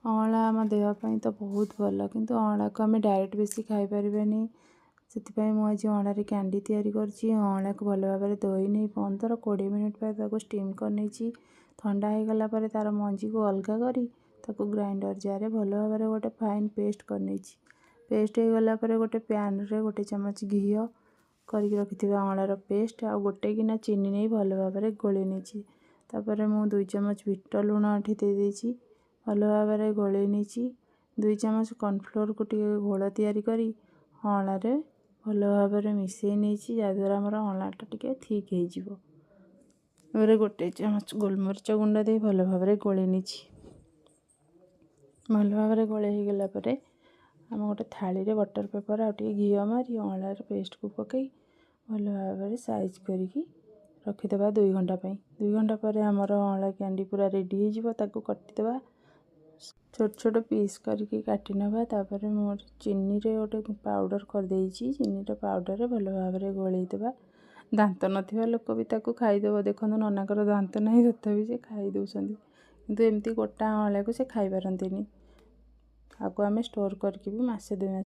ଅଁଳା ଆମ ଦେହ ପାଇଁ ତ ବହୁତ ଭଲ, କିନ୍ତୁ ଅଁଳାକୁ ଆମେ ଡାଇରେକ୍ଟ ବେଶୀ ଖାଇପାରିବାନି। ସେଥିପାଇଁ ମୁଁ ଆଜି ଅଁଳାରେ କ୍ୟାଣ୍ଡି ତିଆରି କରିଛି। ଅଁଳାକୁ ଭଲ ଭାବରେ ଧୋଇ ନେଇ 15-20 ମିନିଟ୍ ପାଇଁ ତାକୁ ଷ୍ଟିମ୍ କରିନେଇଛି। ଥଣ୍ଡା ହେଇଗଲା ପରେ ତା'ର ମଞ୍ଜିକୁ ଅଲଗା କରି ତାକୁ ଗ୍ରାଇଣ୍ଡର ଜାର୍ରେ ଭଲ ଭାବରେ ଗୋଟେ ଫାଇନ୍ ପେଷ୍ଟ କରିନେଇଛି। ପେଷ୍ଟ ହେଇଗଲା ପରେ ଗୋଟେ ପ୍ୟାନ୍ରେ 1 ଚାମଚ ଘିଅ କରିକି ରଖିଥିବା ଅଁଳାର ପେଷ୍ଟ ଆଉ 1 ଗିନା ଚିନି ନେଇ ଭଲ ଭାବରେ ଗୋଳେଇ ନେଇଛି। ତାପରେ ମୁଁ 2 ଚାମଚ ବିଟ ଲୁଣ ଏଠି ଦେଇଦେଇଛି, ଭଲ ଭାବରେ ଗୋଳେଇ ନେଇଛି। 2 ଚାମଚ କର୍ଣ୍ଣଫ୍ଲୋରକୁ ଟିକେ ଘୋଳ ତିଆରି କରି ଅଁଳାରେ ଭଲ ଭାବରେ ମିଶାଇ ନେଇଛି, ଯାହାଦ୍ୱାରା ଆମର ଅଁଳାଟା ଟିକେ ଥିକ୍ ହେଇଯିବ। ତାପରେ 1 ଚାମଚ ଗୋଲମରିଚ ଗୁଣ୍ଡ ଦେଇ ଭଲ ଭାବରେ ଗୋଳେଇ ନେଇଛି। ଭଲ ଭାବରେ ଗୋଳେଇ ହେଇଗଲା ପରେ ଆମେ ଗୋଟେ ଥାଳିରେ ବଟର ପେପର ଆଉ ଟିକେ ଘିଅ ମାରି ଅଁଳାର ପେଷ୍ଟକୁ ପକାଇ ଭଲ ଭାବରେ ସାଇଜ୍ କରିକି ରଖିଦେବା 2 ଘଣ୍ଟା ପାଇଁ। 2 ଘଣ୍ଟା ପରେ ଆମର ଅଁଳା କ୍ୟାଣ୍ଡି ପୁରା ରେଡ଼ି ହେଇଯିବ। ତାକୁ କାଟିଦେବା, ଛୋଟ ଛୋଟ ପିସ୍ କରିକି କାଟି ନେବା। ତାପରେ ମୁଁ ଚିନିରେ ଗୋଟେ ପାଉଡ଼ର କରିଦେଇଛି। ଚିନିର ପାଉଡ଼ରରେ ଭଲ ଭାବରେ ଗୋଳେଇ ଦେବା। ଦାନ୍ତ ନଥିବା ଲୋକ ବି ତାକୁ ଖାଇଦେବ। ଦେଖନ୍ତୁ ନନାଙ୍କର ଦାନ୍ତ ନାହିଁ, ତଥାପି ସେ ଖାଇ ଦେଉଛନ୍ତି, କିନ୍ତୁ ଏମିତି ଗୋଟା ଅଁଳାକୁ ସେ ଖାଇପାରନ୍ତିନି। ଆକୁ ଆମେ ଷ୍ଟୋର୍ କରିକି ବି ମାସେ 2 ମାସ